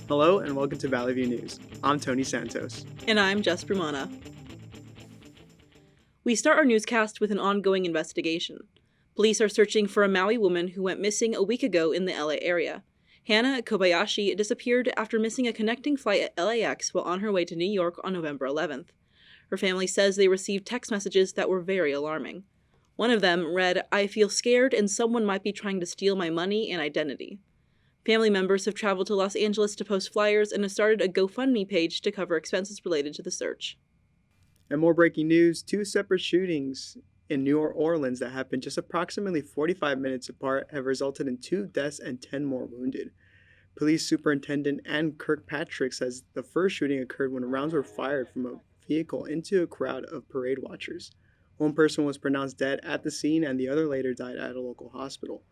Hello and welcome to Valley View News. I'm Tony Santos. And I'm Jess Brumana. We start our newscast with an ongoing investigation. Police are searching for a Maui woman who went missing a week ago in the LA area. Hannah Kobayashi disappeared after missing a connecting flight at LAX while on her way to New York on November 11th. Her family says they received text messages that were very alarming. One of them read, "I feel scared and someone might be trying to steal my money and identity." Family members have traveled to Los Angeles to post flyers and have started a GoFundMe page to cover expenses related to the search. And more breaking news, two separate shootings in New Orleans that happened just approximately 45 minutes apart have resulted in 2 deaths and 10 more wounded. Police Superintendent Ann Kirkpatrick says the first shooting occurred when rounds were fired from a vehicle into a crowd of parade watchers. One person was pronounced dead at the scene and the other later died at a local hospital.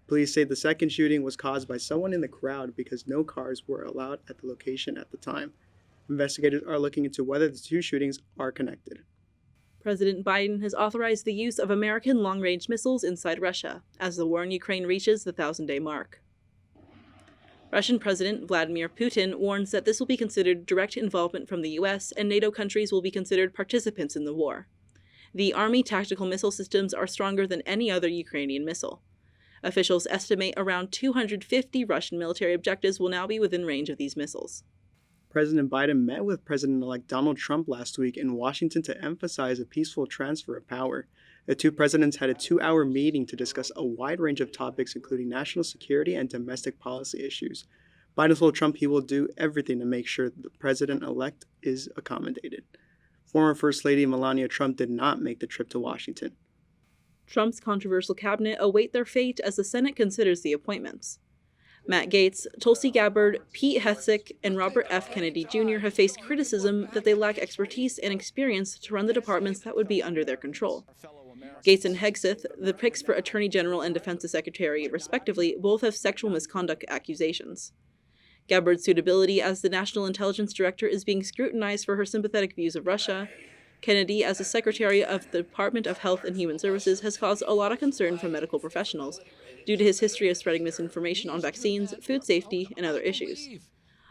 Police say the second shooting was caused by someone in the crowd because no cars were allowed at the location at the time. Investigators are looking into whether the two shootings are connected. President Biden has authorized the use of American long-range missiles inside Russia as the war in Ukraine reaches the 1,000-day mark. Russian President Vladimir Putin warns that this will be considered direct involvement from the U.S. and NATO countries will be considered participants in the war. The Army tactical missile systems are stronger than any other Ukrainian missile. Officials estimate around 250 Russian military objectives will now be within range of these missiles. President Biden met with President-elect Donald Trump last week in Washington to emphasize a peaceful transfer of power. The two presidents had a 2-hour meeting to discuss a wide range of topics, including national security and domestic policy issues. Biden told Trump he will do everything to make sure the president-elect is accommodated. Former First Lady Melania Trump did not make the trip to Washington. Trump's controversial cabinet await their fate as the Senate considers the appointments. Matt Gaetz, Tulsi Gabbard, Pete Hegseth, and Robert F. Kennedy Jr. have faced criticism that they lack expertise and experience to run the departments that would be under their control. Gaetz and Hegseth, the picks for Attorney General and Defense Secretary, respectively, both have sexual misconduct accusations. Gabbard's suitability as the National Intelligence Director is being scrutinized for her sympathetic views of Russia. Kennedy, as the Secretary of the Department of Health and Human Services, has caused a lot of concern from medical professionals due to his history of spreading misinformation on vaccines, food safety, and other issues.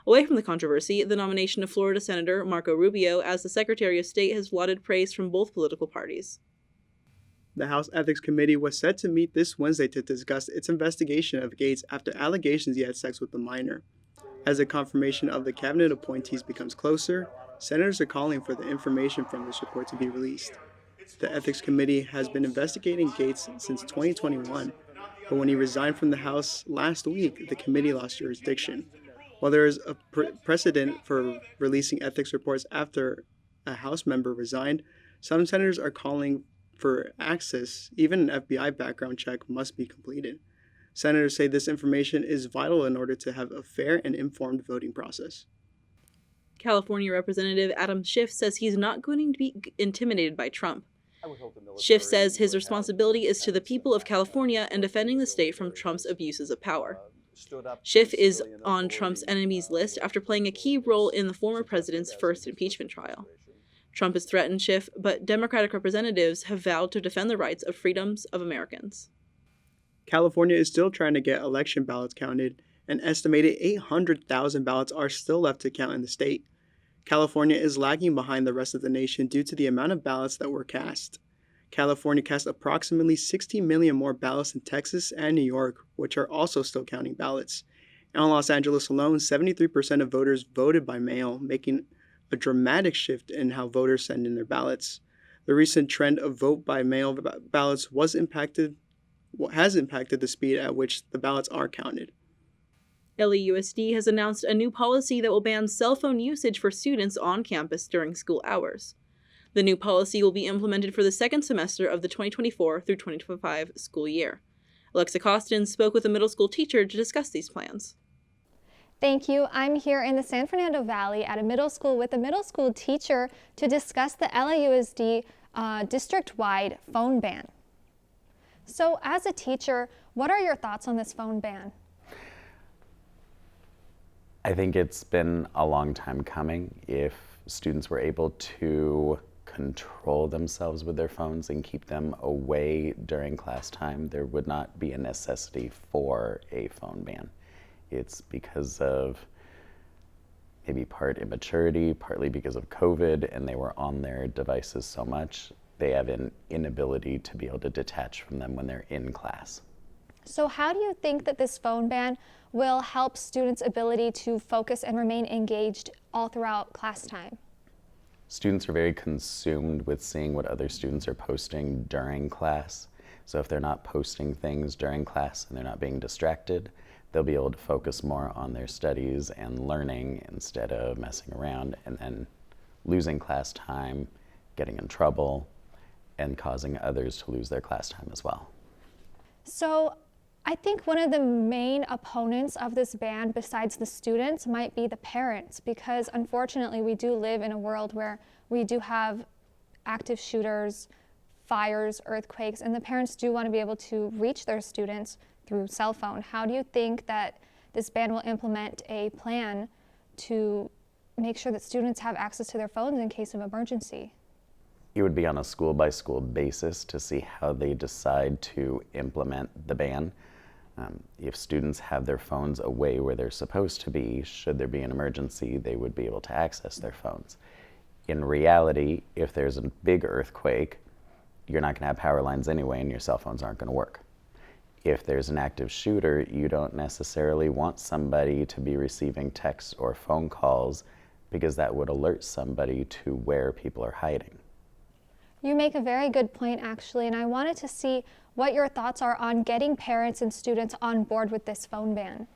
Away from the controversy, the nomination of Florida Senator Marco Rubio as the Secretary of State has lauded praise from both political parties. The House Ethics Committee was set to meet this Wednesday to discuss its investigation of Gaetz after allegations he had sex with a minor. As the confirmation of the cabinet appointees becomes closer, senators are calling for the information from this report to be released. The Ethics Committee has been investigating Gaetz since 2021, but when he resigned from the House last week, the committee lost jurisdiction. While there is a precedent for releasing ethics reports after a House member resigned, some senators are calling for access. Even an FBI background check must be completed. Senators say this information is vital in order to have a fair and informed voting process. California Representative Adam Schiff says he's not going to be intimidated by Trump. Schiff says his responsibility is to the people of California and defending the state from Trump's abuses of power. Schiff is on Trump's enemies list after playing a key role in the former president's first impeachment trial. Trump has threatened Schiff, but Democratic representatives have vowed to defend the rights of freedoms of Americans. California is still trying to get election ballots counted. An estimated 800,000 ballots are still left to count in the state. California is lagging behind the rest of the nation due to the amount of ballots that were cast. California cast approximately 60 million more ballots than Texas and New York, which are also still counting ballots. And in Los Angeles alone, 73% of voters voted by mail, making a dramatic shift in how voters send in their ballots. The recent trend of vote by mail ballots has impacted the speed at which the ballots are counted. LAUSD has announced a new policy that will ban cell phone usage for students on campus during school hours. The new policy will be implemented for the second semester of the 2024 through 2025 school year. Eliza Kosten spoke with a middle school teacher to discuss these plans. Thank you. I'm here in the San Fernando Valley at a middle school with a middle school teacher to discuss the LAUSD district-wide phone ban. So as a teacher, what are your thoughts on this phone ban? I think it's been a long time coming. If students were able to control themselves with their phones and keep them away during class time, there would not be a necessity for a phone ban. It's because of maybe part immaturity, partly because of COVID, and they were on their devices so much, they have an inability to be able to detach from them when they're in class. So how do you think that this phone ban will help students' ability to focus and remain engaged all throughout class time? Students are very consumed with seeing what other students are posting during class. So if they're not posting things during class and they're not being distracted, they'll be able to focus more on their studies and learning instead of messing around and then losing class time, getting in trouble, and causing others to lose their class time as well. So I think one of the main opponents of this ban, besides the students, might be the parents, because unfortunately we do live in a world where we do have active shooters, fires, earthquakes, and the parents do want to be able to reach their students through cell phone. How do you think that this ban will implement a plan to make sure that students have access to their phones in case of emergency? It would be on a school-by-school basis to see how they decide to implement the ban. If students have their phones away where they're supposed to be, should there be an emergency, they would be able to access their phones. In reality, if there's a big earthquake, you're not going to have power lines anyway and your cell phones aren't going to work. If there's an active shooter, you don't necessarily want somebody to be receiving texts or phone calls because that would alert somebody to where people are hiding. You make a very good point, actually, and I wanted to see what your thoughts are on getting parents and students on board with this phone ban.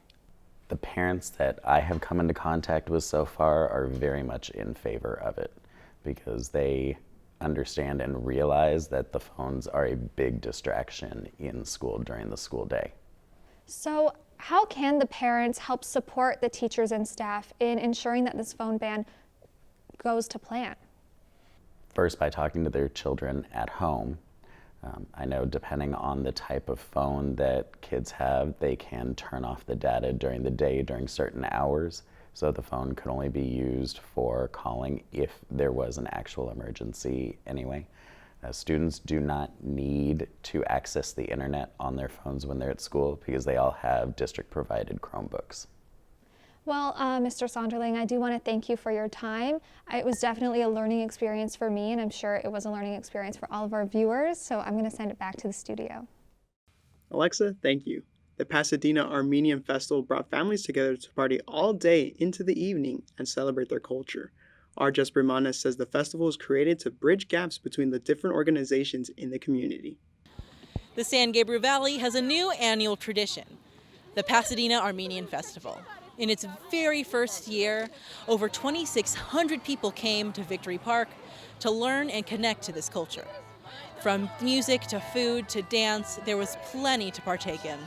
The parents that I have come into contact with so far are very much in favor of it because they understand and realize that the phones are a big distraction in school during the school day. So how can the parents help support the teachers and staff in ensuring that this phone ban goes to plan? First, by talking to their children at home. I know depending on the type of phone that kids have, they can turn off the data during the day during certain hours, so the phone could only be used for calling if there was an actual emergency anyway. Students do not need to access the internet on their phones when they're at school because they all have district-provided Chromebooks. Well, Mr. Sonderling, I do want to thank you for your time. It was definitely a learning experience for me, and I'm sure it was a learning experience for all of our viewers, so I'm going to send it back to the studio. Alexa, thank you. The Pasadena Armenian Festival brought families together to party all day into the evening and celebrate their culture. Our Jess Brumana says the festival is created to bridge gaps between the different organizations in the community. The San Gabriel Valley has a new annual tradition, the Pasadena Armenian Festival. In its very first year, over 2,600 people came to Victory Park to learn and connect to this culture. From music to food to dance, there was plenty to partake in.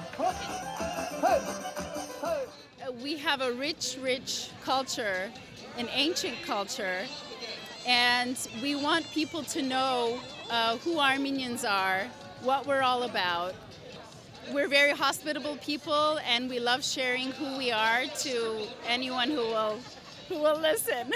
We have a rich, rich culture, an ancient culture, and we want people to know who Armenians are, what we're all about. We're very hospitable people, and we love sharing who we are to anyone who will listen.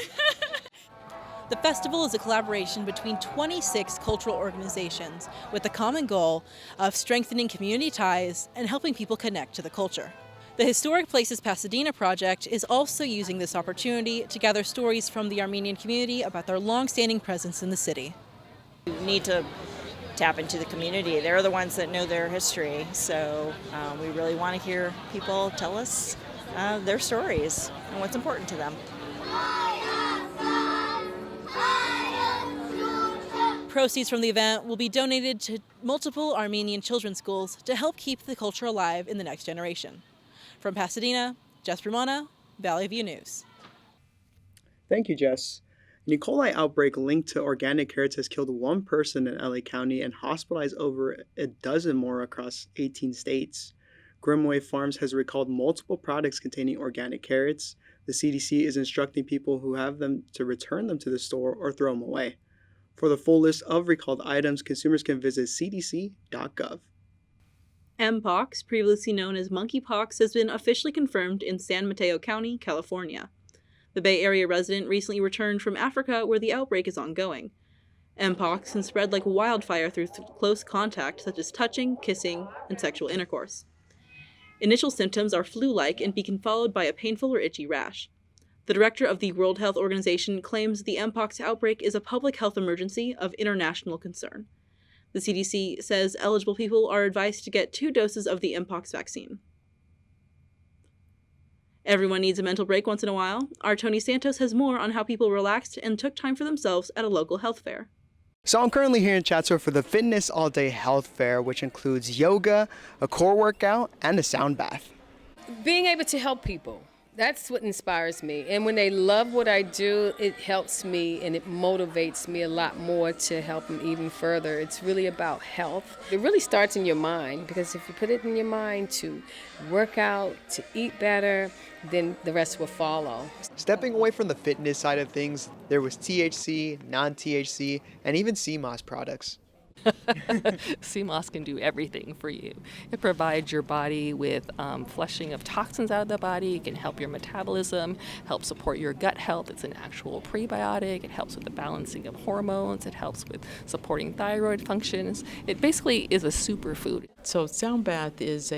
The festival is a collaboration between 26 cultural organizations with the common goal of strengthening community ties and helping people connect to the culture. The Historic Places Pasadena project is also using this opportunity to gather stories from the Armenian community about their long-standing presence in the city. We need to tap into the community. They're the ones that know their history, so we really want to hear people tell us their stories and what's important to them. Proceeds from the event will be donated to multiple Armenian children's schools to help keep the culture alive in the next generation. From Pasadena, Jess Brumana, Valley View News. Thank you, Jess. An E. coli outbreak linked to organic carrots has killed one person in LA County and hospitalized over a dozen more across 18 states. Grimway Farms has recalled multiple products containing organic carrots. The CDC is instructing people who have them to return them to the store or throw them away. For the full list of recalled items, consumers can visit cdc.gov. Mpox, previously known as monkeypox, has been officially confirmed in San Mateo County, California. The Bay Area resident recently returned from Africa where the outbreak is ongoing. Mpox can spread like wildfire through close contact such as touching, kissing, and sexual intercourse. Initial symptoms are flu-like and can be followed by a painful or itchy rash. The director of the World Health Organization claims the Mpox outbreak is a public health emergency of international concern. The CDC says eligible people are advised to get 2 doses of the Mpox vaccine. Everyone needs a mental break once in a while. Our Tony Santos has more on how people relaxed and took time for themselves at a local health fair. So I'm currently here in Chatsworth for the Fitness All Day Health Fair, which includes yoga, a core workout, and a sound bath. Being able to help people, that's what inspires me. And when they love what I do, it helps me and it motivates me a lot more to help them even further. It's really about health. It really starts in your mind, because if you put it in your mind to work out, to eat better, then the rest will follow. Stepping away from the fitness side of things, there was THC, non-THC, and even CMOS products. CMOS can do everything for you. It provides your body with flushing of toxins out of the body. It can help your metabolism, help support your gut health. It's an actual prebiotic. It helps with the balancing of hormones. It helps with supporting thyroid functions. It basically is a superfood. So sound bath is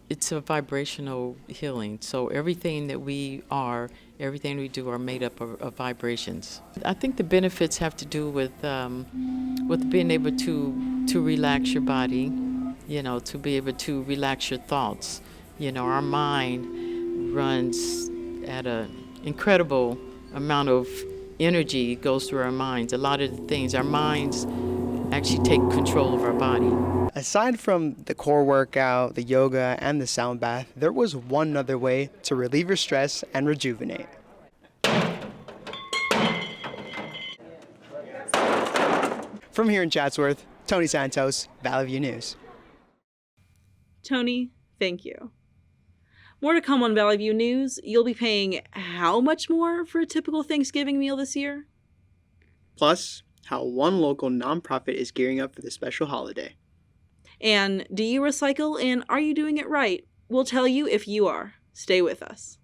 it's a vibrational healing. So everything that we do are made up of vibrations. I think the benefits have to do with being able to relax your body, to be able to relax your thoughts. Our mind runs at an incredible amount of energy goes through our minds. A lot of the things, our minds actually take control of our body. Aside from the core workout, the yoga, and the sound bath, there was one other way to relieve your stress and rejuvenate. From here in Chatsworth, Tony Santos, Valley View News. Tony, thank you. More to come on Valley View News. You'll be paying how much more for a typical Thanksgiving meal this year? Plus, how one local nonprofit is gearing up for the special holiday. And do you recycle, and are you doing it right? We'll tell you if you are. Stay with us.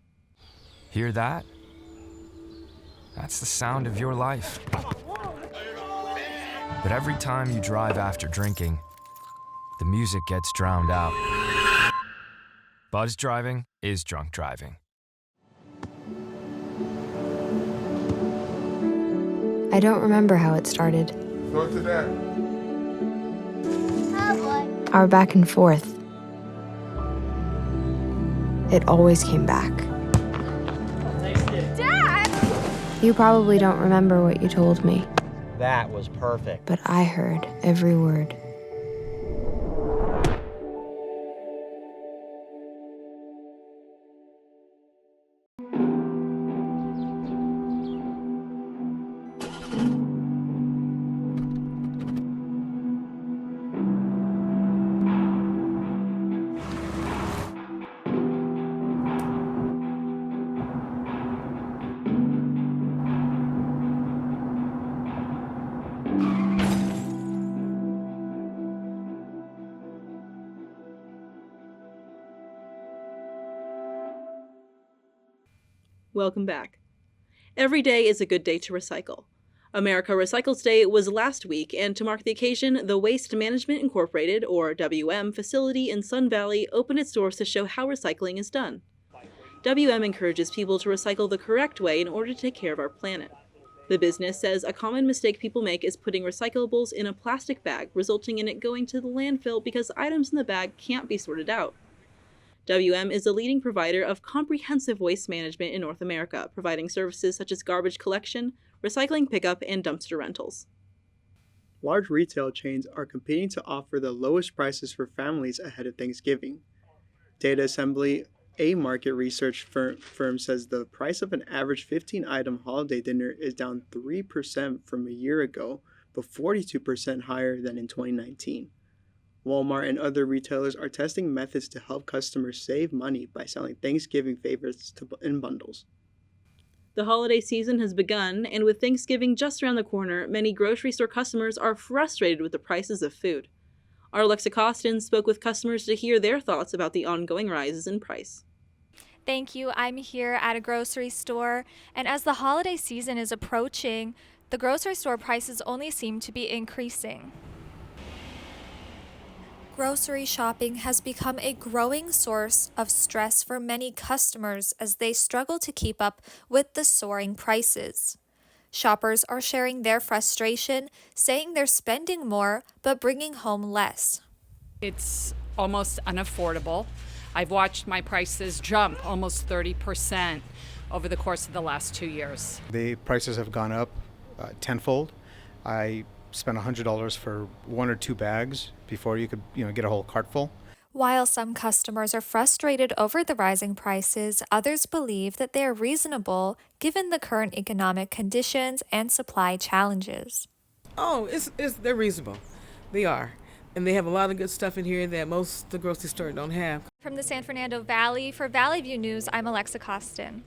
Hear that? That's the sound of your life. But every time you drive after drinking, the music gets drowned out. Buzz driving is drunk driving. I don't remember how it started. Go to that. Our back and forth. It always came back. Dad! You probably don't remember what you told me. That was perfect. But I heard every word. Welcome back. Every day is a good day to recycle. America Recycles Day was last week, and to mark the occasion, the Waste Management Incorporated, or WM, facility in Sun Valley opened its doors to show how recycling is done. WM encourages people to recycle the correct way in order to take care of our planet. The business says a common mistake people make is putting recyclables in a plastic bag, resulting in it going to the landfill because items in the bag can't be sorted out. WM is a leading provider of comprehensive waste management in North America, providing services such as garbage collection, recycling pickup, and dumpster rentals. Large retail chains are competing to offer the lowest prices for families ahead of Thanksgiving. Data Assembly, a market research firm, says the price of an average 15-item holiday dinner is down 3% from a year ago, but 42% higher than in 2019. Walmart and other retailers are testing methods to help customers save money by selling Thanksgiving favorites in bundles. The holiday season has begun, and with Thanksgiving just around the corner, many grocery store customers are frustrated with the prices of food. Our Eliza Kosten spoke with customers to hear their thoughts about the ongoing rises in price. Thank you. I'm here at a grocery store, and as the holiday season is approaching, the grocery store prices only seem to be increasing. Grocery shopping has become a growing source of stress for many customers as they struggle to keep up with the soaring prices. Shoppers are sharing their frustration, saying they're spending more but bringing home less. It's almost unaffordable. I've watched my prices jump almost 30% over the course of the last 2 years. The prices have gone up tenfold. I spent $100 for 1 or 2 bags before you could get a whole cart full. While some customers are frustrated over the rising prices, others believe that they are reasonable given the current economic conditions and supply challenges. Oh, they're reasonable. They are. And they have a lot of good stuff in here that most of the grocery stores don't have. From the San Fernando Valley, for Valley View News, I'm Alexa Kosten.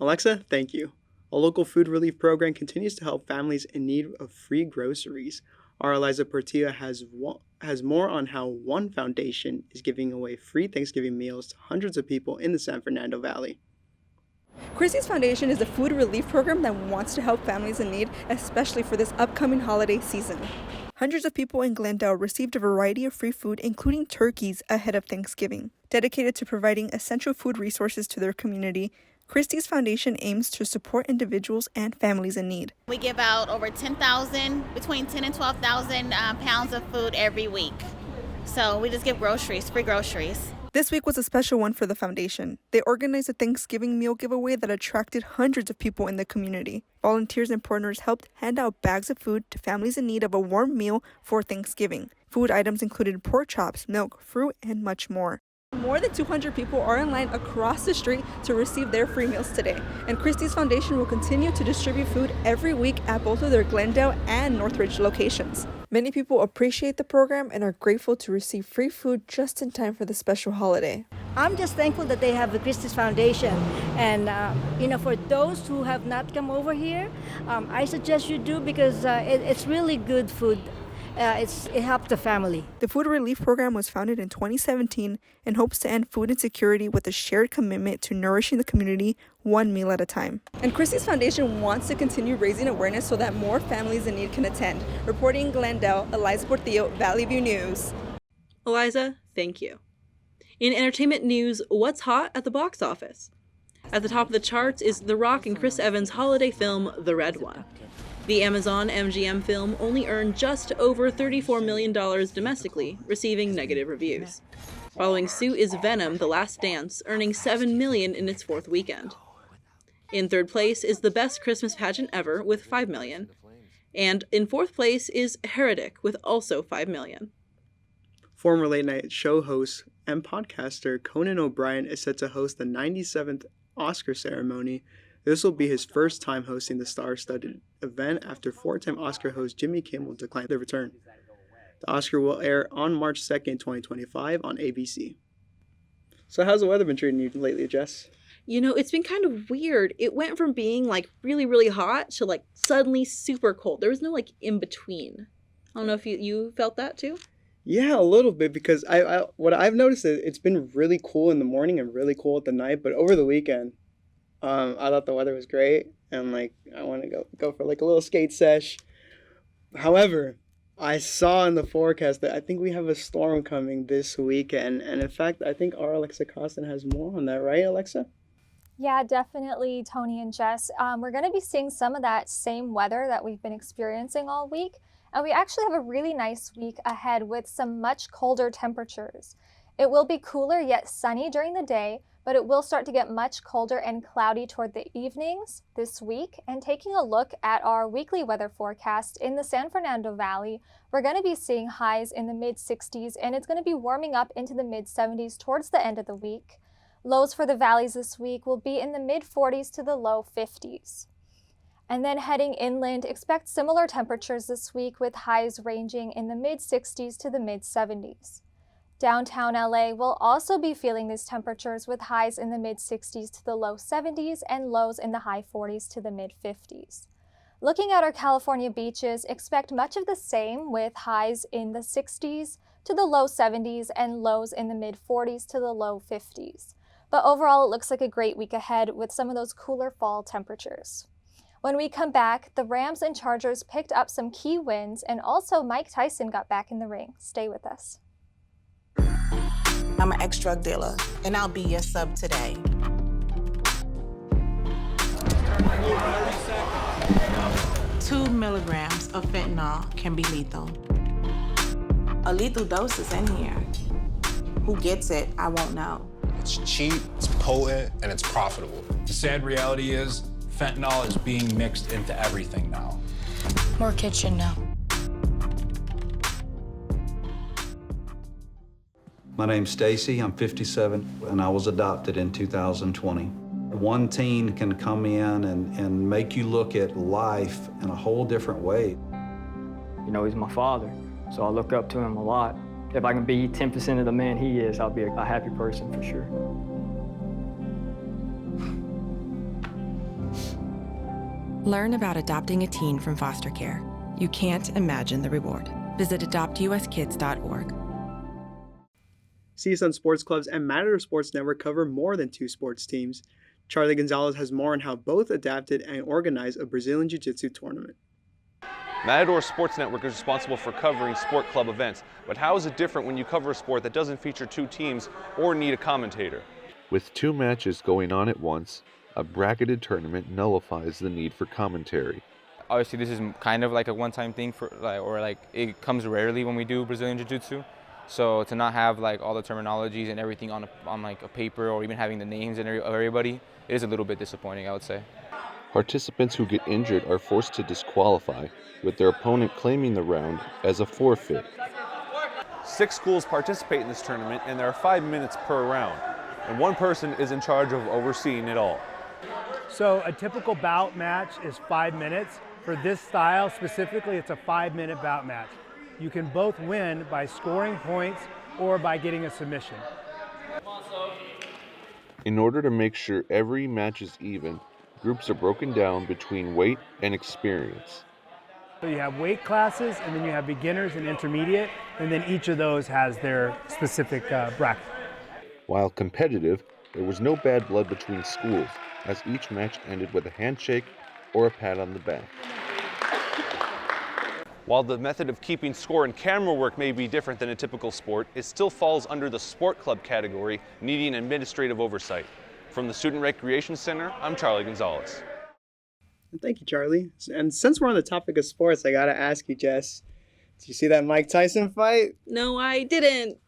Alexa, thank you. A local food relief program continues to help families in need of free groceries. Our Eliza Portillo has more on how one foundation is giving away free Thanksgiving meals to hundreds of people in the San Fernando Valley. Christie's Foundation is a food relief program that wants to help families in need, especially for this upcoming holiday season. Hundreds of people in Glendale received a variety of free food, including turkeys, ahead of Thanksgiving. Dedicated to providing essential food resources to their community, Christie's Foundation aims to support individuals and families in need. We give out over 10,000, between 10 and 12,000 pounds of food every week. So we just give groceries, free groceries. This week was a special one for the foundation. They organized a Thanksgiving meal giveaway that attracted hundreds of people in the community. Volunteers and partners helped hand out bags of food to families in need of a warm meal for Thanksgiving. Food items included pork chops, milk, fruit, and much more. More than 200 people are in line across the street to receive their free meals today, and Christie's Foundation will continue to distribute food every week at both of their Glendale and Northridge locations. Many people appreciate the program and are grateful to receive free food just in time for the special holiday. I'm just thankful that they have the Christie's Foundation, and for those who have not come over here, I suggest you do because it's really good food. It helps the family. The food relief program was founded in 2017 and hopes to end food insecurity with a shared commitment to nourishing the community one meal at a time. And Christie's Foundation wants to continue raising awareness so that more families in need can attend. Reporting in Glendale, Eliza Portillo, Valley View News. Eliza, thank you. In entertainment news, what's hot at the box office? At the top of the charts is The Rock and Chris Evans' holiday film, The Red One. The Amazon MGM film only earned just over $34 million domestically, receiving negative reviews. Following suit is Venom: The Last Dance, earning $7 million in its fourth weekend. In third place is The Best Christmas Pageant Ever with $5 million. And in fourth place is Heretic with also $5 million. Former late night show host and podcaster Conan O'Brien is set to host the 97th Oscar ceremony. This will be his first time hosting the star-studded event after four-time Oscar host Jimmy Kimmel declined the return. The Oscar will air on March 2nd, 2025 on ABC. So how's the weather been treating you lately, Jess? It's been kind of weird. It went from being really, really hot to suddenly super cold. There was no in between. I don't know if you felt that too? Yeah, a little bit, because what I've noticed is it's been really cool in the morning and really cool at the night, but over the weekend, I thought the weather was great, and I want to go for a little skate sesh. However, I saw in the forecast that I think we have a storm coming this weekend, and in fact, I think our Alexa Kosten has more on that, right, Alexa? Yeah, definitely, Tony and Jess. We're going to be seeing some of that same weather that we've been experiencing all week, and we actually have a really nice week ahead with some much colder temperatures. It will be cooler yet sunny during the day, but it will start to get much colder and cloudy toward the evenings this week. And taking a look at our weekly weather forecast in the San Fernando Valley, we're going to be seeing highs in the mid-60s, and it's going to be warming up into the mid-70s towards the end of the week. Lows for the valleys this week will be in the mid-40s to the low 50s. And then heading inland, expect similar temperatures this week with highs ranging in the mid-60s to the mid-70s. Downtown LA will also be feeling these temperatures with highs in the mid-60s to the low 70s and lows in the high 40s to the mid-50s. Looking at our California beaches, expect much of the same with highs in the 60s to the low 70s and lows in the mid-40s to the low 50s. But overall, it looks like a great week ahead with some of those cooler fall temperatures. When we come back, the Rams and Chargers picked up some key wins, and also Mike Tyson got back in the ring. Stay with us. I'm an ex-drug dealer, and I'll be your sub today. Two milligrams of fentanyl can be lethal. A lethal dose is in here. Who gets it, I won't know. It's cheap, it's potent, and it's profitable. The sad reality is, fentanyl is being mixed into everything now. More kids should know. My name's Stacy, I'm 57, and I was adopted in 2020. One teen can come in and make you look at life in a whole different way. You know, he's my father, so I look up to him a lot. If I can be 10% of the man he is, I'll be a happy person for sure. Learn about adopting a teen from foster care. You can't imagine the reward. Visit adoptuskids.org. CSUN sports clubs and Matador Sports Network cover more than 2 sports teams. Charlie Gonzalez has more on how both adapted and organized a Brazilian Jiu-Jitsu tournament. Matador Sports Network is responsible for covering sport club events, but how is it different when you cover a sport that doesn't feature 2 teams or need a commentator? With 2 matches going on at once, a bracketed tournament nullifies the need for commentary. Obviously, this is kind of like a one-time thing it comes rarely when we do Brazilian Jiu-Jitsu. So to not have like all the terminologies and everything on like a paper, or even having the names of everybody, it is a little bit disappointing, I would say. Participants who get injured are forced to disqualify, with their opponent claiming the round as a forfeit. 6 schools participate in this tournament, and there are 5 minutes per round, and one person is in charge of overseeing it all. So a typical bout match is 5 minutes. For this style specifically, it's a 5-minute bout match. You can both win by scoring points or by getting a submission. In order to make sure every match is even, groups are broken down between weight and experience. So you have weight classes, and then you have beginners and intermediate, and then each of those has their specific bracket. While competitive, there was no bad blood between schools, as each match ended with a handshake or a pat on the back. While the method of keeping score and camera work may be different than a typical sport, it still falls under the sport club category, needing administrative oversight. From the Student Recreation Center, I'm Charlie Gonzalez. Thank you, Charlie. And since we're on the topic of sports, I gotta ask you, Jess, did you see that Mike Tyson fight? No, I didn't.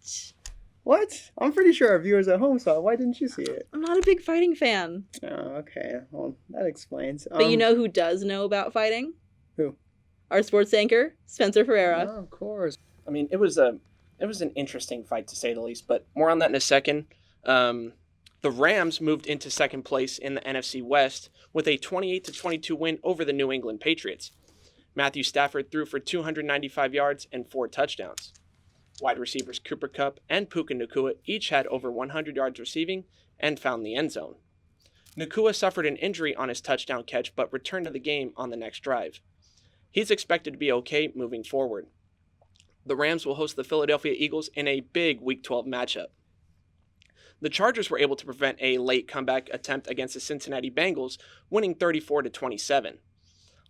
What? I'm pretty sure our viewers at home saw it. Why didn't you see it? I'm not a big fighting fan. Oh, okay. Well, that explains. But you know who does know about fighting? Who? Our sports anchor, Spencer Ferreira. Oh, of course. I mean, it was an interesting fight, to say the least, but more on that in a second. The Rams moved into second place in the NFC West with a 28-22 win over the New England Patriots. Matthew Stafford threw for 295 yards and 4 touchdowns. Wide receivers Cooper Kupp and Puka Nacua each had over 100 yards receiving and found the end zone. Nacua suffered an injury on his touchdown catch but returned to the game on the next drive. He's expected to be okay moving forward. The Rams will host the Philadelphia Eagles in a big Week 12 matchup. The Chargers were able to prevent a late comeback attempt against the Cincinnati Bengals, winning 34-27.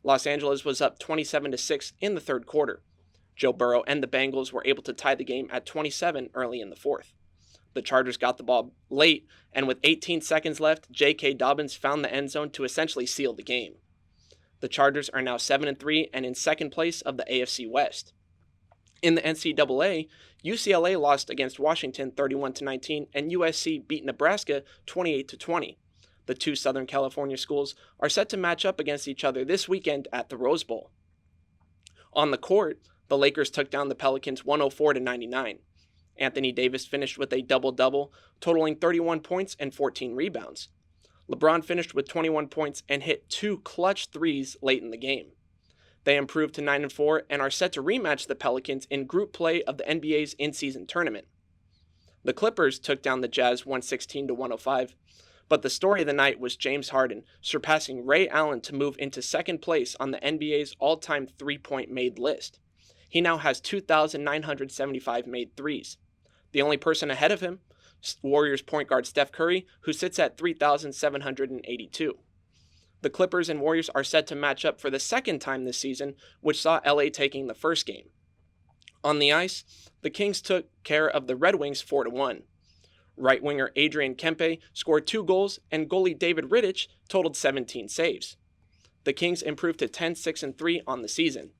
Los Angeles was up 27-6 in the third quarter. Joe Burrow and the Bengals were able to tie the game at 27 early in the fourth. The Chargers got the ball late, and with 18 seconds left, J.K. Dobbins found the end zone to essentially seal the game. The Chargers are now 7-3 and in second place of the AFC West. In the NCAA, UCLA lost against Washington 31-19, and USC beat Nebraska 28-20. The 2 Southern California schools are set to match up against each other this weekend at the Rose Bowl. On the court, the Lakers took down the Pelicans 104-99. Anthony Davis finished with a double-double, totaling 31 points and 14 rebounds. LeBron finished with 21 points and hit 2 clutch threes late in the game. They improved to 9-4 and are set to rematch the Pelicans in group play of the NBA's in-season tournament. The Clippers took down the Jazz 116-105, but the story of the night was James Harden surpassing Ray Allen to move into second place on the NBA's all-time three-point made list. He now has 2,975 made threes. The only person ahead of him, Warriors point guard Steph Curry, who sits at 3,782. The Clippers and Warriors are set to match up for the second time this season, which saw LA taking the first game. On the ice, the Kings took care of the Red Wings 4-1. Right winger Adrian Kempe scored 2 goals, and goalie David Rittich totaled 17 saves. The Kings improved to 10-6-3 on the season.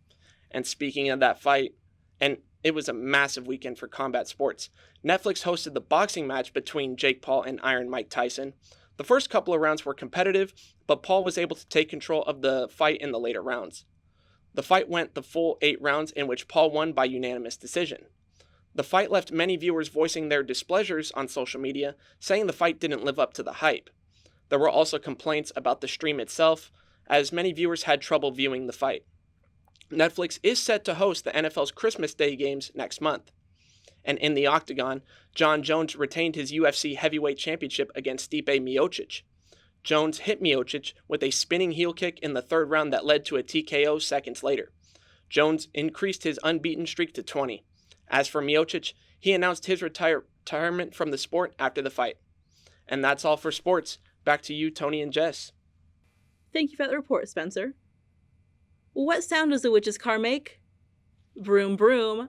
And speaking of that fight, and it was a massive weekend for combat sports, Netflix hosted the boxing match between Jake Paul and Iron Mike Tyson. The first couple of rounds were competitive, but Paul was able to take control of the fight in the later rounds. The fight went the full 8 rounds, in which Paul won by unanimous decision. The fight left many viewers voicing their displeasures on social media, saying the fight didn't live up to the hype. There were also complaints about the stream itself, as many viewers had trouble viewing the fight. Netflix is set to host the NFL's Christmas Day games next month. And in the octagon, John Jones retained his UFC heavyweight championship against Stipe Miocic. Jones hit Miocic with a spinning heel kick in the 3rd round that led to a TKO seconds later. Jones increased his unbeaten streak to 20. As for Miocic, he announced his retirement from the sport after the fight. And that's all for sports. Back to you, Tony and Jess. Thank you for that report, Spencer. What sound does the witch's car make? Broom, broom.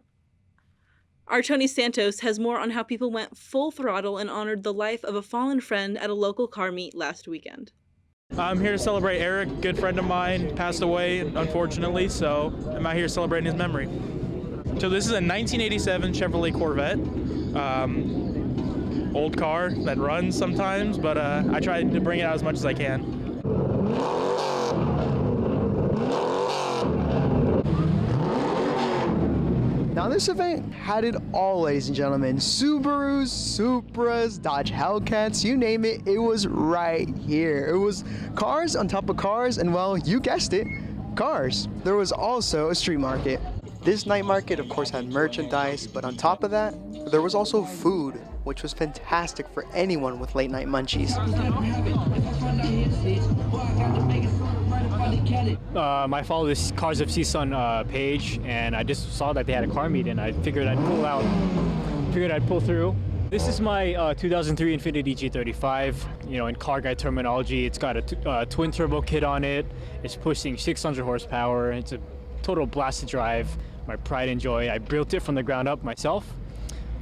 Our Tony Santos has more on how people went full throttle and honored the life of a fallen friend at a local car meet last weekend. I'm here to celebrate Eric, good friend of mine, passed away, unfortunately, so I'm out here celebrating his memory. So this is a 1987 Chevrolet Corvette. Old car that runs sometimes, but I try to bring it out as much as I can. Now this event had it all, ladies and gentlemen. Subarus, Supras, Dodge Hellcats, you name it, it was right here. It was cars on top of cars, and well, you guessed it, cars. There was also a street market. This night market, of course, had merchandise, but on top of that, there was also food, which was fantastic for anyone with late night munchies. I follow this Cars of CSUN page, and I just saw that they had a car meet, and I figured I'd pull through. This is my 2003 Infiniti G35. You know, in car guy terminology, it's got a twin turbo kit on it. It's pushing 600 horsepower. It's a total blast to drive. My pride and joy. I built it from the ground up myself.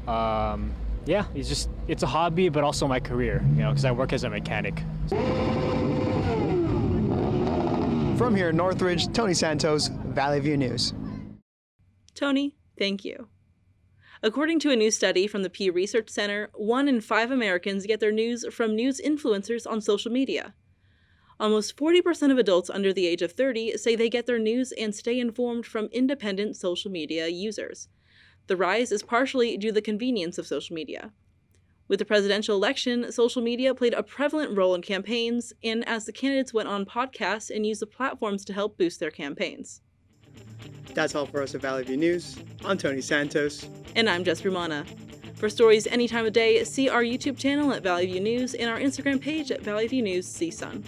Yeah, it's a hobby, but also my career, you know, because I work as a mechanic. From here in Northridge, Tony Santos, Valley View News. Tony, thank you. According to a new study from the Pew Research Center, 1 in 5 Americans get their news from news influencers on social media. Almost 40% of adults under the age of 30 say they get their news and stay informed from independent social media users. The rise is partially due to the convenience of social media. With the presidential election, social media played a prevalent role in campaigns, and as the candidates went on podcasts and used the platforms to help boost their campaigns. That's all for us at Valley View News. I'm Tony Santos. And I'm Jess Brumana. For stories any time of day, see our YouTube channel at Valley View News and our Instagram page at Valley View News CSUN.